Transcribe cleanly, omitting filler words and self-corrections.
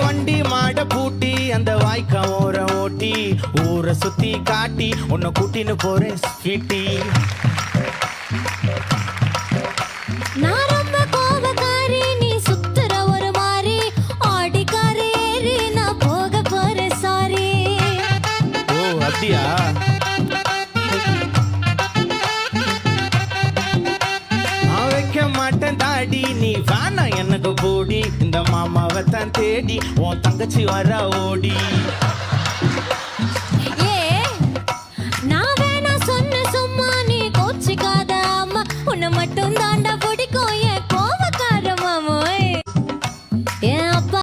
வண்டி மாட பூட்டி அந்த வாய்க்கா ஓர ஓட்டி ஊரை சுத்தி காட்டி உன்னை கூட்டின்னு போறேன் ஸ்வீட்டி. நான் ரொம்ப கோபக்காரி, நீ சுத்துற ஒரு மாதிரி ஆடிக்காரி ஏறி நான் போக போறேன் சாரி. ஓ அப்படியா? நான் வைக்க மாட்டேன் தாடி, நீ வேணா எனக்கு போடி. இந்த மாமாவை தான் தேடி உன் தங்கச்சி வர ஓடி.